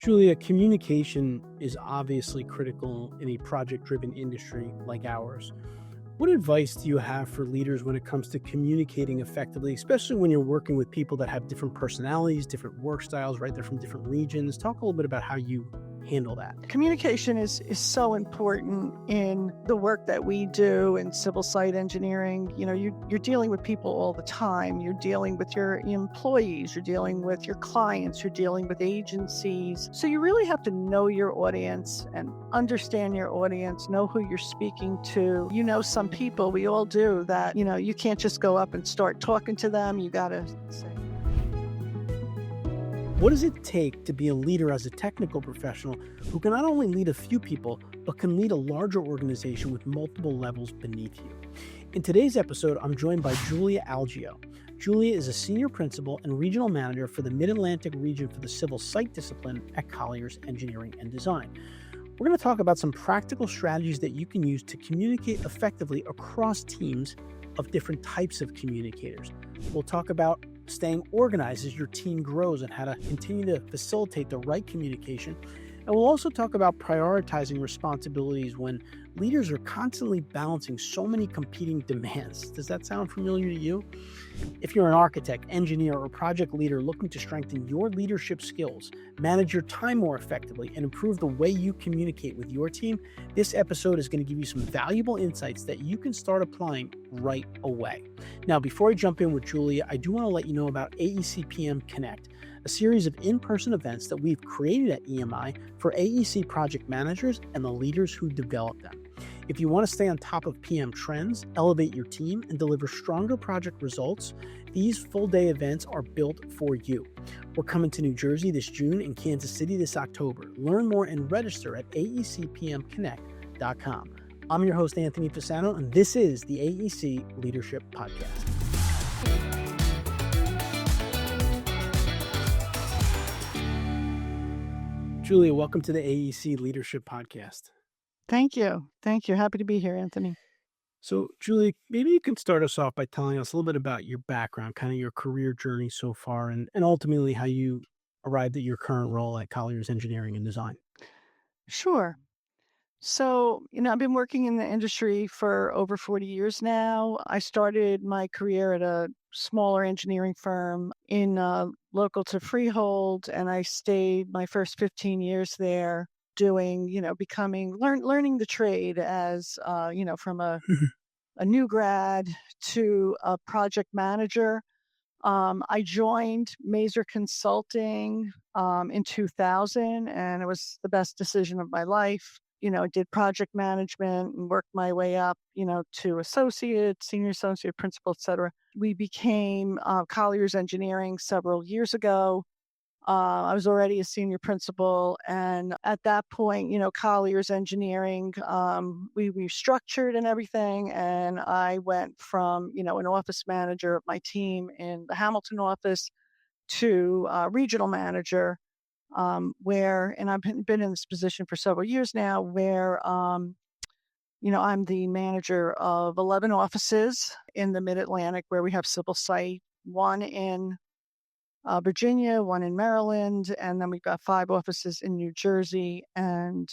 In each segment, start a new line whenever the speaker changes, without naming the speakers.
Julia, communication is obviously critical in a project-driven industry like ours. What advice do you have for leaders when it comes to communicating effectively, especially when you're working with people that have different personalities, different work styles, right? They're from different regions. Talk a little bit about how you handle that.
Communication is so important in the work that we do in civil site engineering. You're dealing with people all the time. You're dealing with your employees, you're dealing with your clients, you're dealing with agencies. So you really have to know your audience and understand your audience, know who you're speaking to. Some people, we all do that, you can't just go up and start talking to them. You got to say,
What does it take to be a leader as a technical professional who can not only lead a few people, but can lead a larger organization with multiple levels beneath you? In today's episode, I'm joined by Julia Algeo. Julia is a senior principal and regional manager for the Mid-Atlantic region for the civil site discipline at Colliers Engineering and Design. We're going to talk about some practical strategies that you can use to communicate effectively across teams of different types of communicators. We'll talk about staying organized as your team grows and how to continue to facilitate the right communication. And we'll also talk about prioritizing responsibilities when leaders are constantly balancing so many competing demands. Does that sound familiar to you? If you're an architect, engineer, or project leader looking to strengthen your leadership skills, manage your time more effectively, and improve the way you communicate with your team, this episode is going to give you some valuable insights that you can start applying right away. Now, before I jump in with Julia, I do want to let you know about AEC PM Connect, a series of in-person events that we've created at EMI for AEC project managers and the leaders who develop them. If you want to stay on top of PM trends, elevate your team, and deliver stronger project results, these full-day events are built for you. We're coming to New Jersey this June and Kansas City this October. Learn more and register at aecpmconnect.com. I'm your host, Anthony Pisano, and this is the AEC Leadership Podcast. Julia, welcome to the AEC Leadership Podcast.
Thank you. Happy to be here, Anthony.
So, Julie, maybe you can start us off by telling us a little bit about your background, kind of your career journey so far, and ultimately how you arrived at your current role at Colliers Engineering and Design.
Sure. So, I've been working in the industry for over 40 years now. I started my career at a smaller engineering firm in local to Freehold, and I stayed my first 15 years there doing, learning the trade as, from a new grad to a project manager. I joined Maser Consulting in 2000, and it was the best decision of my life. I did project management and worked my way up, to associate, senior associate, principal, et cetera. We became Colliers Engineering several years ago. I was already a senior principal, and at that point, Colliers Engineering, we restructured and everything, and I went from, an office manager of my team in the Hamilton office to regional manager, and I've been in this position for several years now, where, I'm the manager of 11 offices in the Mid-Atlantic, where we have civil site, one in Virginia, one in Maryland, and then we've got 5 offices in New Jersey and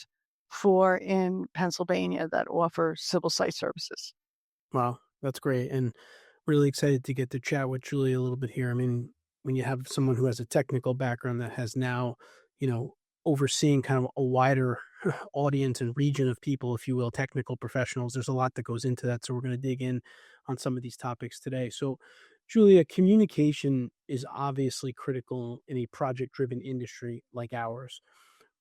4 in Pennsylvania that offer civil site services.
Wow, that's great. And really excited to get to chat with Julie a little bit here. I mean, when you have someone who has a technical background that has now, overseeing kind of a wider audience and region of people, if you will, technical professionals, there's a lot that goes into that. So we're going to dig in on some of these topics today. So, Julia, communication is obviously critical in a project-driven industry like ours.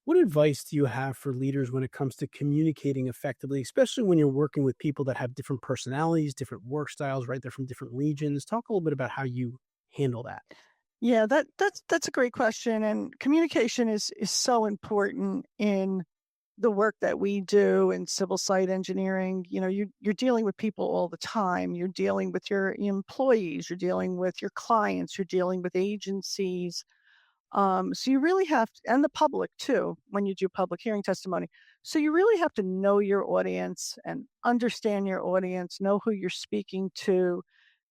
What advice do you have for leaders when it comes to communicating effectively, especially when you're working with people that have different personalities, different work styles, right? They're from different regions. Talk a little bit about how you handle that.
Yeah, that's a great question. And communication is so important in the work that we do in civil site engineering. You're dealing with people all the time. You're dealing with your employees, you're dealing with your clients, you're dealing with agencies. So you really have to, and the public too, when you do public hearing testimony. So you really have to know your audience and understand your audience, know who you're speaking to,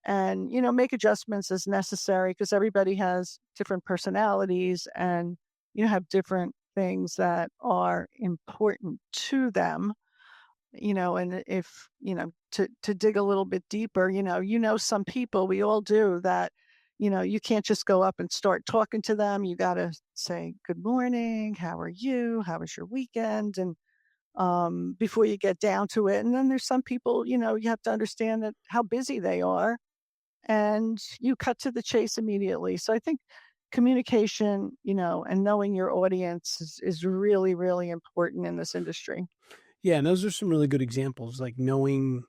and, make adjustments as necessary, because everybody has different personalities and, have different things that are important to them, and if, to dig a little bit deeper, some people, we all do that, you can't just go up and start talking to them. You got to say, good morning. How are you? How was your weekend? And before you get down to it. And then there's some people, you have to understand that how busy they are and you cut to the chase immediately. So I think communication, and knowing your audience is really, really important in this industry.
Yeah, and those are some really good examples, like knowing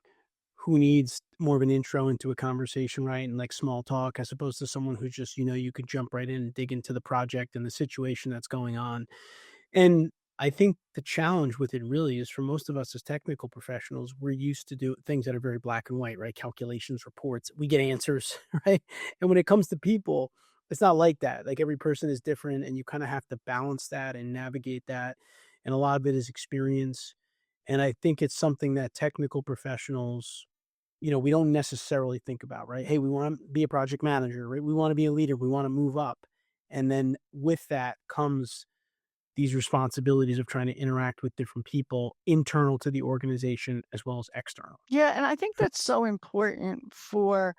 who needs more of an intro into a conversation, right? And like small talk, as opposed to someone who's just, you could jump right in and dig into the project and the situation that's going on. And I think the challenge with it really is for most of us as technical professionals, we're used to do things that are very black and white, right? Calculations, reports, we get answers, right? And when it comes to people, it's not like that. Like every person is different and you kind of have to balance that and navigate that. And a lot of it is experience. And I think it's something that technical professionals, we don't necessarily think about, right? Hey, we want to be a project manager, right? We want to be a leader. We want to move up. And then with that comes these responsibilities of trying to interact with different people internal to the organization as well as external.
Yeah. And I think that's so important for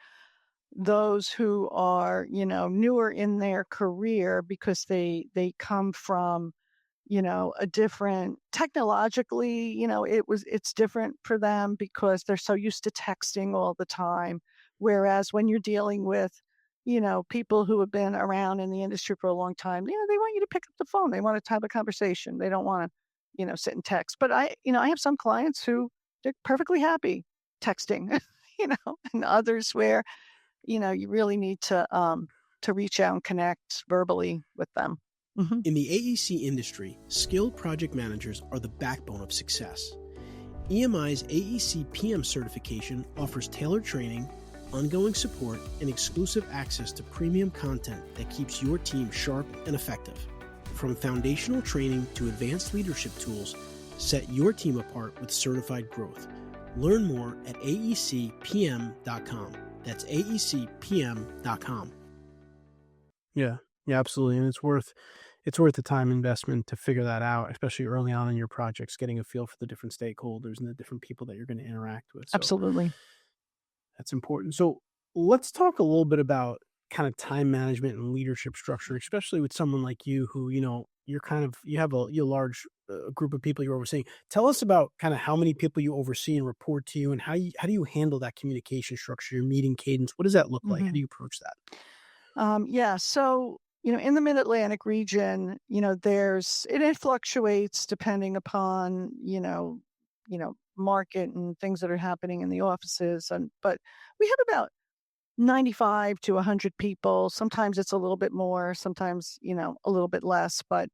those who are, newer in their career because they come from, a different technologically, it's different for them because they're so used to texting all the time. Whereas when you're dealing with, people who have been around in the industry for a long time, they want you to pick up the phone. They want to have a conversation. They don't want to, sit and text. But I have some clients who they're perfectly happy texting, and others where, you really need to reach out and connect verbally with them. Mhm.
In the AEC industry, skilled project managers are the backbone of success. EMI's AEC PM certification offers tailored training, ongoing support, and exclusive access to premium content that keeps your team sharp and effective. From foundational training to advanced leadership tools, set your team apart with certified growth. Learn more at aecpm.com. That's aecpm.com. Yeah, yeah, absolutely. And it's worth the time investment to figure that out, especially early on in your projects, getting a feel for the different stakeholders and the different people that you're going to interact with. So
Absolutely.
that's important. So let's talk a little bit about kind of time management and leadership structure, especially with someone like you who, you have a large group of people you're overseeing. Tell us about kind of how many people you oversee and report to you, and how do you handle that communication structure, your meeting cadence? What does that look like? How
Mhm.
do you approach that?
Yeah. So, in the Mid Atlantic region, it fluctuates depending upon, market and things that are happening in the offices. But we have about 95 to 100 people. Sometimes it's a little bit more, sometimes, a little bit less. But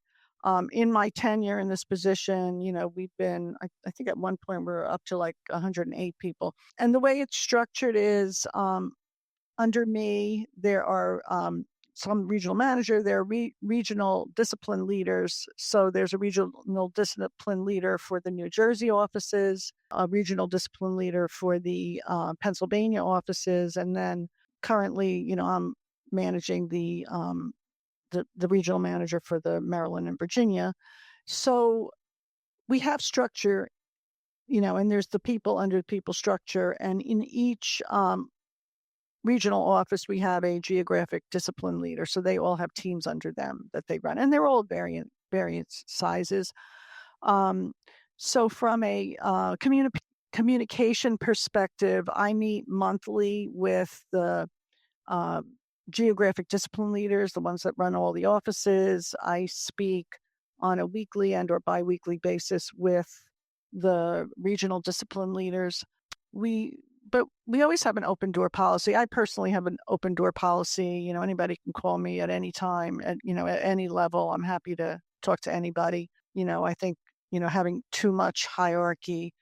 in my tenure in this position, we've been, I think at one point we were up to like 108 people. And the way it's structured is, under me, there are some regional manager, there are regional discipline leaders. So there's a regional discipline leader for the New Jersey offices, a regional discipline leader for the Pennsylvania offices, and then currently, I'm managing the regional manager for the Maryland and Virginia. So we have structure, and there's the people under the people structure, and in each regional office, we have a geographic discipline leader. So they all have teams under them that they run, and they're all various sizes. Um, so from a communication perspective, I meet monthly with the uh, geographic discipline leaders, the ones that run all the offices. I speak on a weekly and or biweekly basis with the regional discipline leaders. We but we always have an open door policy. I personally have an open door policy. Anybody can call me at any time at any level. I'm happy to talk to anybody. I think, having too much hierarchy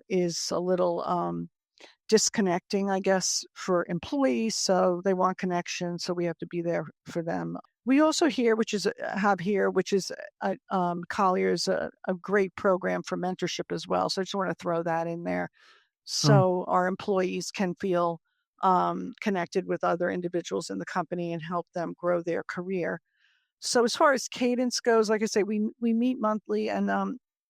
is a little disconnecting, I guess, for employees. So they want connection. So we have to be there for them. We also which is Colliers, a great program for mentorship as well. So I just want to throw that in there
Oh,
so our employees can feel connected with other individuals in the company and help them grow their career. So as far as cadence goes, like I say, we meet monthly, and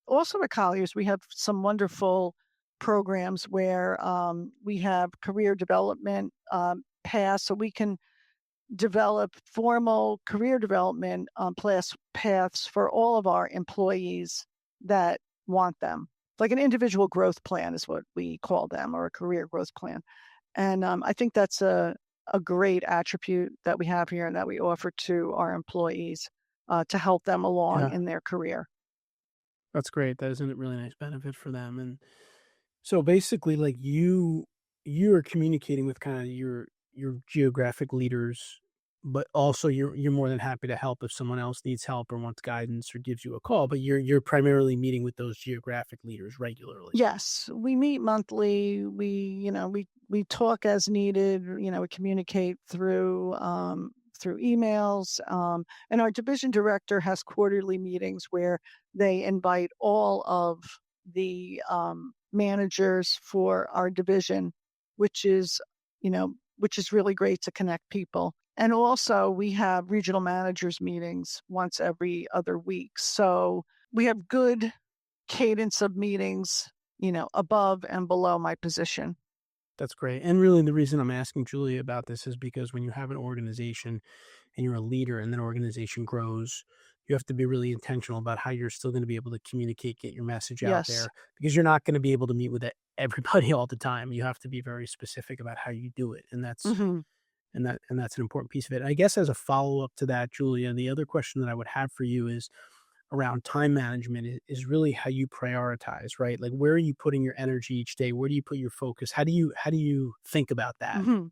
also at Colliers, we have some wonderful programs where we have career development paths, so we can develop formal career development paths for all of our employees that want them. Like an individual growth plan is what we call them, or a career growth plan. And I think that's a great attribute that we have here and that we offer to our employees to help them along
Yeah,
in their career.
that's great. That is a really nice benefit for them. And so basically, like you are communicating with kind of your geographic leaders, but also you're more than happy to help if someone else needs help or wants guidance or gives you a call. But you're primarily meeting with those geographic leaders regularly.
Yes, we meet monthly. We talk as needed. We communicate through emails. And our division director has quarterly meetings where they invite all of the managers for our division, which is which is really great to connect people. And also, we have regional managers meetings once every other week. So we have good cadence of meetings, above and below my position.
That's great. And really, the reason I'm asking Julia about this is because when you have an organization and you're a leader and that organization grows, you have to be really intentional about how you're still going to be able to communicate, get your message out
Yes.
there, because you're not going to be able to meet with everybody all the time. You have to be very specific about how you do it.
Mhm.
And that's an important piece of it. I guess as a follow-up to that, Julia, the other question that I would have for you is around time management is really how you prioritize, right? Like where are you putting your energy each day? Where do you put your focus? How do you think about that?
Mhm.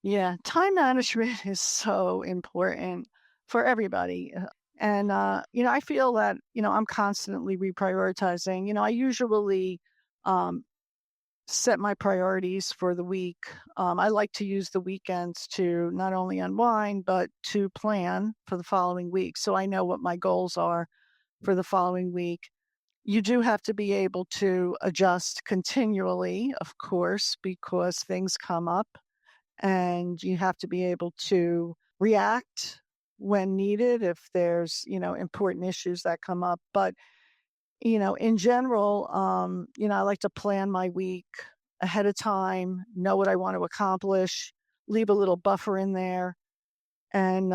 Yeah, time management is so important for everybody. And I feel that, I'm constantly reprioritizing. I usually um set my priorities for the week. I like to use the weekends to not only unwind, but to plan for the following week. So I know what my goals are for the following week. You do have to be able to adjust continually, of course, because things come up, and you have to be able to react when needed if there's, important issues that come up. But, in general, I like to plan my week ahead of time, know what I want to accomplish, leave a little buffer in there, and,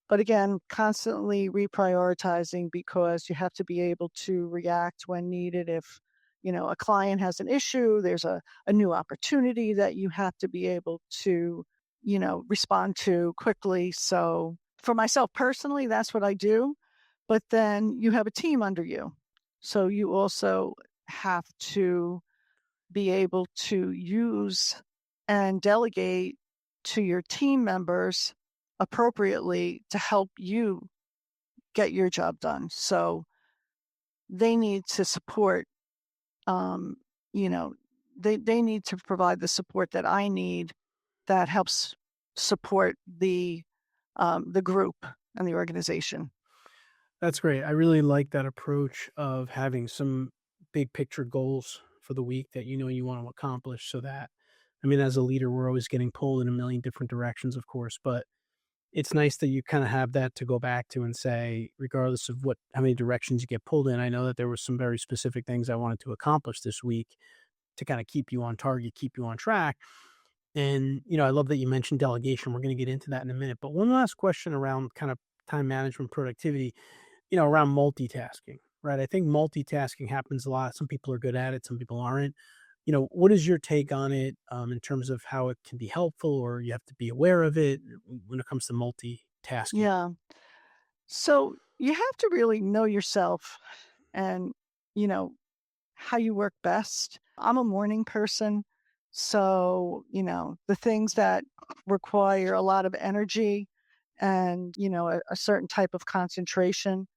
but again, constantly reprioritizing because you have to be able to react when needed. If, a client has an issue, there's a new opportunity that you have to be able to, respond to quickly. So for myself personally, that's what I do. But then you have a team under you. So you also have to be able to use and delegate to your team members appropriately to help you get your job done. So they need to support, um, you know, they need to provide the support that I need that helps support the group and the organization.
That's great. I really like that approach of having some big picture goals for the week that you know you want to accomplish so that I mean as a leader we're always getting pulled in a million different directions of course, but it's nice that you kind of have that to go back to and say regardless of what how many directions you get pulled in. I know that there were some very specific things I wanted to accomplish this week to kind of keep you on target, keep you on track. And, I love that you mentioned delegation. We're going to get into that in a minute. But one last question around kind of time management, productivity, around multitasking, right? I think multitasking happens a lot. Some people are good at it, some people aren't. What is your take on it in terms of how it can be helpful or you have to be aware of it when it comes to multitasking?
Yeah. So you have to really know yourself and, you know, how you work best. I'm a morning person. So, the things that require a lot of energy and, a certain type of concentration,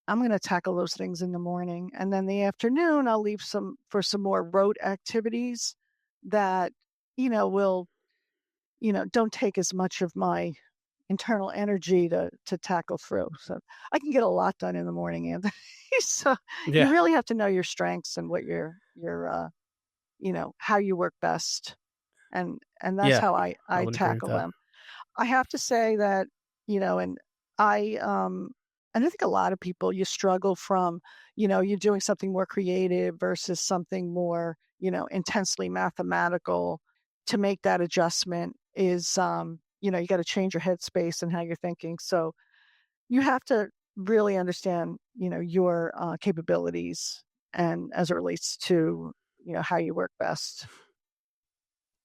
I'm going to tackle those things in the morning. And then the afternoon, I'll leave some for some more rote activities that, will, don't take as much of my internal energy to tackle through. So I can get a lot done in the morning, Anthony. So you
Yeah.
really have to know your strengths and what how you work best. And that's
Yeah.
how
I
I
would agree with
tackle
that.
them. I have to say that, and and I think a lot of people, you struggle from, you're doing something more creative versus something more, intensely mathematical. To make that adjustment is, you got to change your headspace and how you're thinking. So you have to really understand, your capabilities and as it relates to, how you work best.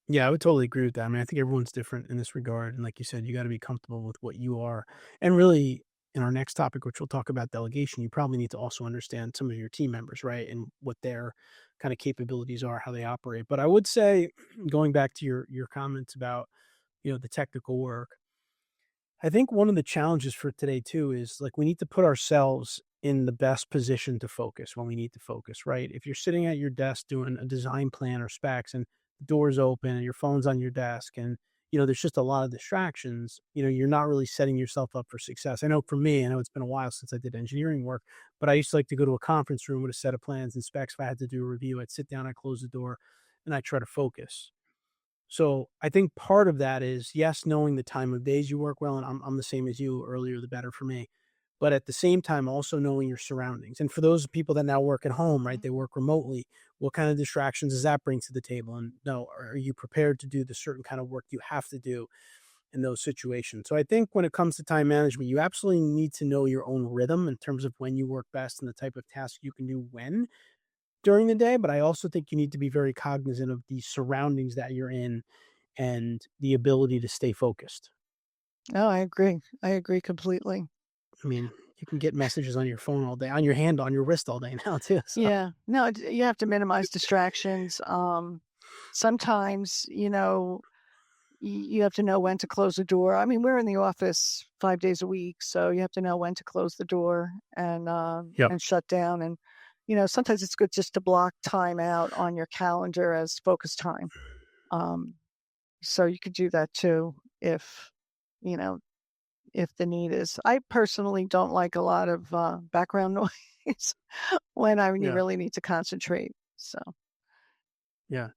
Yeah, I would totally agree with that. I mean, I think everyone's different in this regard. And like you said, you got to be comfortable with what you are. And really, in our next topic, which we'll talk about delegation, you probably need to also understand some of your team members, right? And what their kind of capabilities are, how they operate. But I would say, going back to your comments about, the technical work, I think one of the challenges for today too is like we need to put ourselves in the best position to focus when we need to focus, right? If you're sitting at your desk doing a design plan or specs and the door's open and your phone's on your desk and there's just a lot of distractions, you're not really setting yourself up for success. I know for me, I know it's been a while since I did engineering work, but I used to like to go to a conference room with a set of plans and specs. If I had to do a review, I'd sit down, I'd close the door, and I try to focus. So I think part of that is, yes, knowing the time of days you work well, and I'm the same as you, earlier the better for me. But at the same time, also knowing your surroundings. And for those people that now work at home, right,
Mhm.
they work remotely, what kind of distractions does that bring to the table? And no, are you prepared to do the certain kind of work you have to do in those situations? So I think when it comes to time management, you absolutely need to know your own rhythm in terms of when you work best and the type of task you can do when during the day. But I also think you need to be very cognizant of the surroundings that you're in and the ability to stay focused.
Oh, I agree. I agree completely.
I mean, you can get messages on your phone all day, on your hand, on your wrist all day now too. So
Yeah. No, you have to minimize distractions. Sometimes, you have to know when to close the door. I mean, we're in the office 5 days a week, so you have to know when to close the door
yep.
and shut down. And sometimes it's good just to block time out on your calendar as focus time. Um, so you could do that too if you know if the need is. I personally don't like a lot of background noise when I
Yeah.
really need to concentrate. So
Yeah.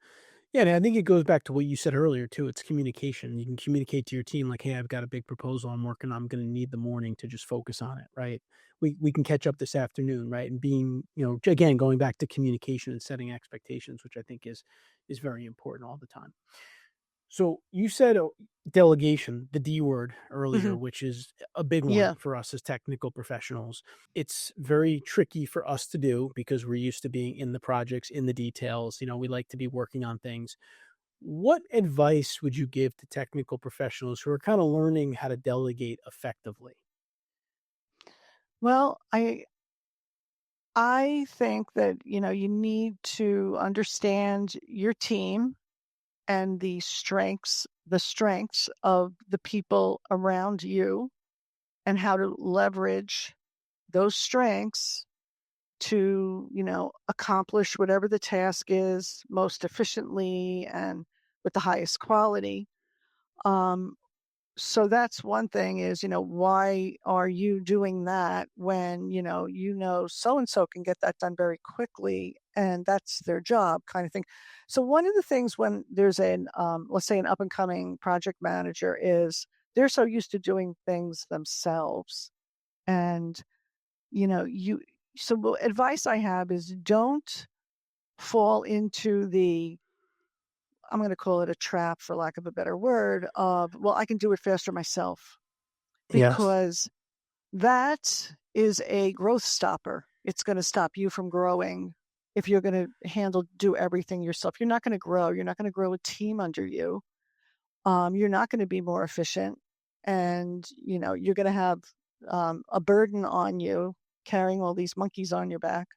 Yeah, and I think it goes back to what you said earlier too. It's communication. You can communicate to your team like, "Hey, I've got a big proposal I'm working on. I'm going to need the morning to just focus on it." Right? We can catch up this afternoon, right? And being, again, going back to communication and setting expectations, which I think is very important all the time. So you said delegation, the D word earlier,
mhm.
which is a big one
Yeah.
for us as technical professionals. It's very tricky for us to do because we're used to being in the projects, in the details. We like to be working on things. What advice would you give to technical professionals who are kind of learning how to delegate effectively?
Well, I think that you need to understand your team and the strengths of the people around you and how to leverage those strengths to, accomplish whatever the task is most efficiently and with the highest quality. Um, so that's one thing is, why are you doing that when, so and so can get that done very quickly and that's their job kind of thing. So one of the things when there's let's say an up and coming project manager is they're so used to doing things themselves. And, you, so advice I have is don't fall into I'm going to call it a trap for lack of a better word of, well, I can do it faster myself
Yes.
because that is a growth stopper. It's gonna stop you from growing if you're gonna do everything yourself. You're not gonna grow. You're not gonna grow a team under you. You're not gonna be more efficient, and, you're gonna have, a burden on you carrying all these monkeys on your back.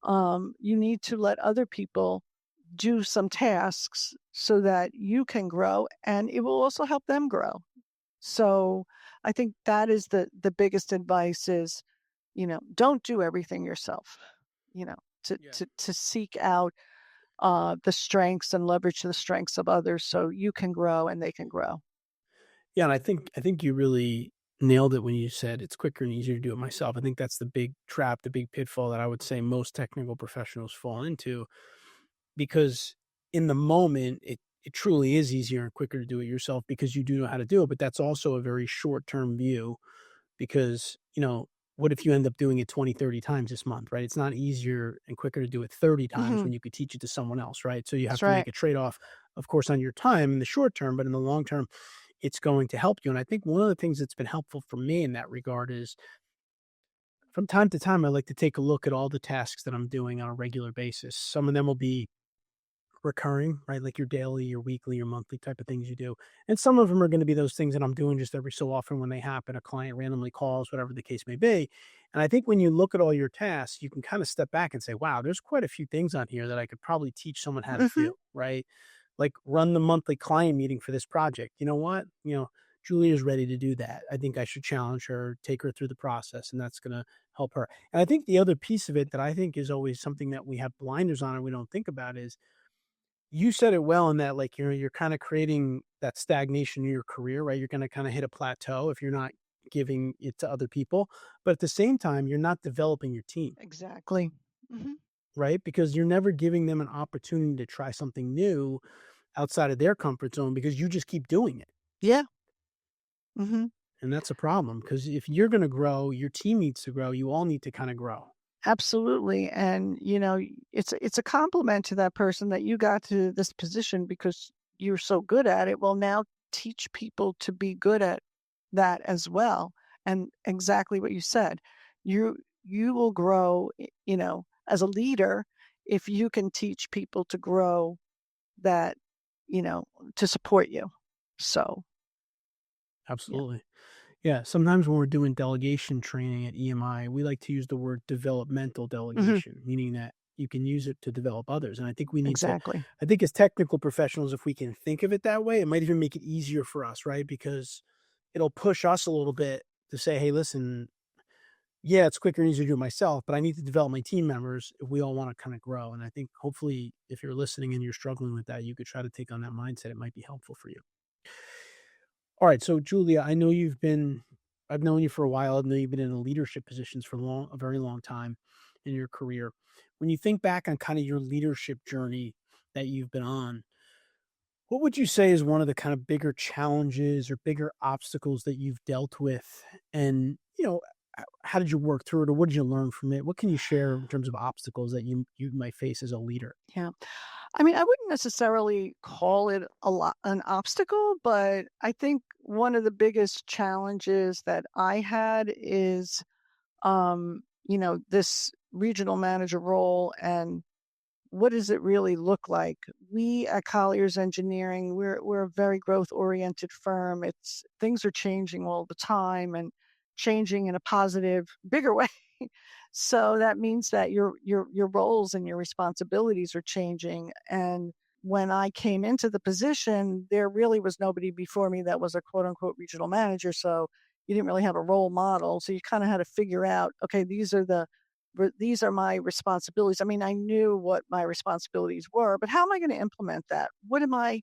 You need to let other people do some tasks so that you can grow, and it will also help them grow. So I think that is the biggest advice is, don't do everything yourself. You know,
Yeah.
to seek out the strengths and leverage the strengths of others so you can grow and they can grow.
Yeah, and I think you really nailed it when you said it's quicker and easier to do it myself. I think that's the big trap, the big pitfall that I would say most technical professionals fall into because in the moment it truly is easier and quicker to do it yourself because you do know how to do it, but that's also a very short-term view because, what if you end up doing it 20, 30 times this month, right? It's not easier and quicker to do it 30 times
Hmm.
when you could teach it to someone else, right? So you have
That's
to make
right.
a trade-off, of course, on your time in the short term, but in the long term, it's going to help you. And I think one of the things that's been helpful for me in that regard is from time to time, I like to take a look at all the tasks that I'm doing on a regular basis. Some of them will be recurring, right? Like your daily, your weekly, your monthly type of things you do. And some of them are going to be those things that I'm doing just every so often when they happen. A client randomly calls, whatever the case may be. And I think when you look at all your tasks, you can kind of step back and say, wow, there's quite a few things on here that I could probably teach someone how to
Hmm.
do, right? Like run the monthly client meeting for this project. You know what? Julia's ready to do that. I think I should challenge her, take her through the process, and that's going to help her. And I think the other piece of it that I think is always something that we have blinders on and we don't think about is you said it well in that, like, you're kinda creating that stagnation in your career, right? You're gonna kinda hit a plateau if you're not giving it to other people, but at the same time, you're not developing your team,
Exactly. Hmm.
right? Because you're never giving them an opportunity to try something new outside of their comfort zone because you just keep doing it,
Yeah. Hmm.
and that's a problem. Because if you're gonna grow, your team needs to grow, you all need to kinda grow.
Absolutely. And, it's a compliment to that person that you got to this position because you're so good at it. Well, now teach people to be good at that as well. And exactly what you said. You will grow, as a leader if you can teach people to grow that, you know, to support you. So, yeah.
Absolutely. Yeah, sometimes when we're doing delegation training at EMI, we like to use the word developmental
Hmm.
delegation, meaning that you can use it to develop others. And I think we need to,
Exactly.
I think as technical professionals, if we can think of it that way, it might even make it easier for us, right? Because it'll push us a little bit to say, hey, listen, yeah, it's quicker and easier to do it myself, but I need to develop my team members if we all want to kind of grow. And I think hopefully if you're listening and you're struggling with that, you could try to take on that mindset. It might be helpful for you. All right, so Julia, I've known you for a while. I know you've been in leadership positions for a very long time in your career. When you think back on kind of your leadership journey that you've been on, what would you say is one of the kind of bigger challenges or bigger obstacles that you've dealt with? And, how did you work through it or what did you learn from it? What can you share in terms of obstacles that you might face as a leader?
Yeah. I mean, I wouldn't necessarily call it an obstacle, but I think one of the biggest challenges that I had is, this regional manager role and what does it really look like? We at Colliers Engineering, we're a very growth oriented firm. It's things are changing all the time and changing in a positive, bigger way. So that means that your roles and your responsibilities are changing. And when I came into the position, there really was nobody before me that was a quote unquote regional manager. So you didn't really have a role model. So you kind of had to figure out, okay, these are my responsibilities. I mean, I knew what my responsibilities were, but how am I going to implement that? What am I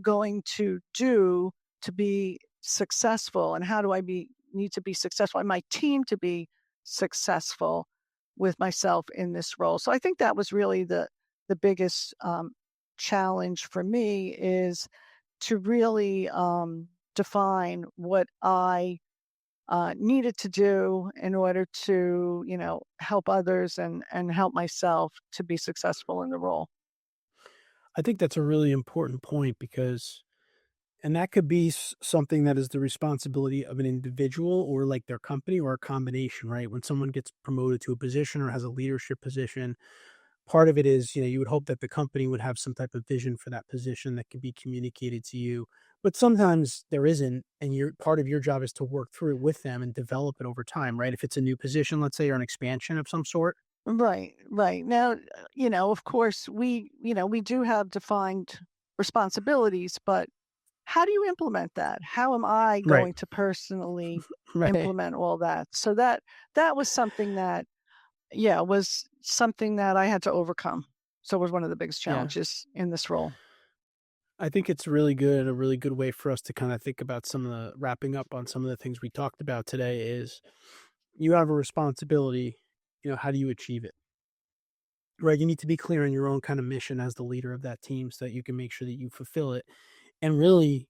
going to do to be successful? And how do I need to be successful and my team to be successful with myself in this role? So I think that was really the biggest challenge for me is to really define what I needed to do in order to, help others and help myself to be successful in the role.
I think that's a really important point because and that could be something that is the responsibility of an individual or like their company or a combination, right? When someone gets promoted to a position or has a leadership position, part of it is, you would hope that the company would have some type of vision for that position that could be communicated to you. But sometimes there isn't, and your part of your job is to work through it with them and develop it over time, right? If it's a new position, let's say, or an expansion of some sort.
Right, right. Now, of course, we do have defined responsibilities, but how do you implement that? How am I
Right.
going to personally
Right.
implement all that? So that was something that, yeah, was something that I had to overcome. So it was one of the biggest
Yeah.
challenges in this role.
I think it's really good. A really good way for us to kind of think about some of the wrapping up on some of the things we talked about today is you have a responsibility. How do you achieve it? Right. You need to be clear on your own kind of mission as the leader of that team so that you can make sure that you fulfill it. And really,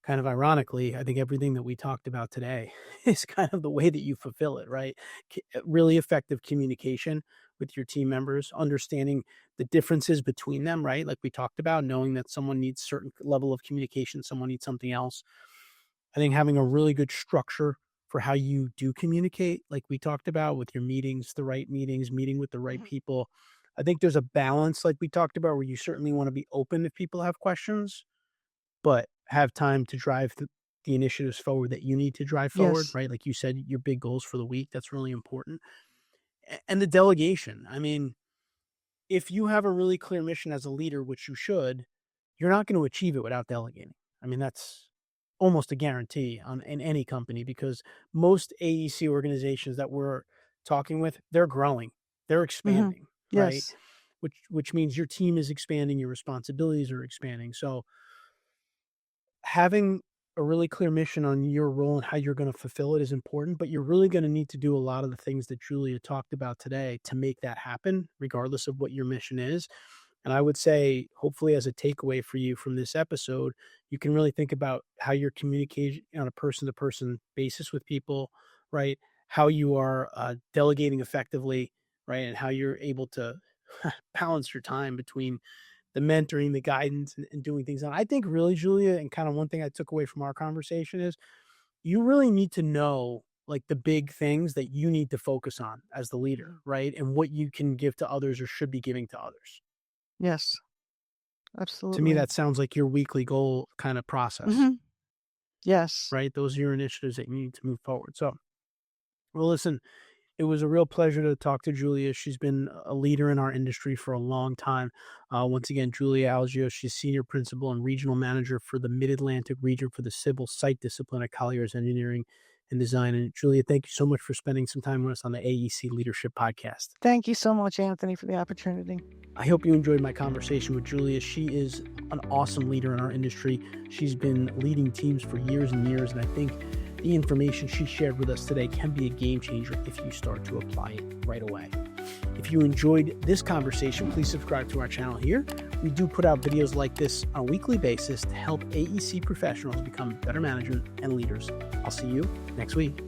kind of ironically, I think everything that we talked about today is kind of the way that you fulfill it, right? Really effective communication with your team members, understanding the differences between them, right? Like we talked about, knowing that someone needs certain level of communication, someone needs something else. I think having a really good structure for how you do communicate, like we talked about with your meetings, the right meetings, meeting with the right
Mhm.
people. I think there's a balance, like we talked about, where you certainly want to be open if people have questions, but have time to drive the initiatives forward that you need to drive forward,
Yes.
right? Like you said, your big goals for the week, that's really important. And the delegation. I mean, if you have a really clear mission as a leader, which you should, you're not going to achieve it without delegating. I mean, that's almost a guarantee in any company because most AEC organizations that we're talking with, they're growing, they're
Mhm.
expanding, right?
Yes.
Which means your team is expanding, your responsibilities are expanding. So having a really clear mission on your role and how you're going to fulfill it is important, but you're really going to need to do a lot of the things that Julia talked about today to make that happen, regardless of what your mission is. And I would say, hopefully, as a takeaway for you from this episode, you can really think about how you're communicating on a person to person basis with people, right? How you are delegating effectively, right? And how you're able to balance your time between the mentoring, the guidance, and doing things. And I think really, Julia, and kind of one thing I took away from our conversation is you really need to know like the big things that you need to focus on as the leader,
Mhm.
right? And what you can give to others or should be giving to others.
Yes.
To me,
Absolutely.
that sounds like your weekly goal kind of process,
Mhm. Yes.
right? Those are your initiatives that you need to move forward. So, well, listen, it was a real pleasure to talk to Julia. She's been a leader in our industry for a long time. Once again, Julia Algeo, she's senior principal and regional manager for the Mid-Atlantic region for the civil site discipline at Colliers Engineering and Design. And Julia, thank you so much for spending some time with us on the AEC Leadership Podcast.
Thank you so much, Anthony, for the opportunity.
I hope you enjoyed my conversation with Julia. She is an awesome leader in our industry. She's been leading teams for years and years, and I think the information she shared with us today can be a game changer if you start to apply it right away. If you enjoyed this conversation, please subscribe to our channel here. We do put out videos like this on a weekly basis to help AEC professionals become better managers and leaders. I'll see you next week.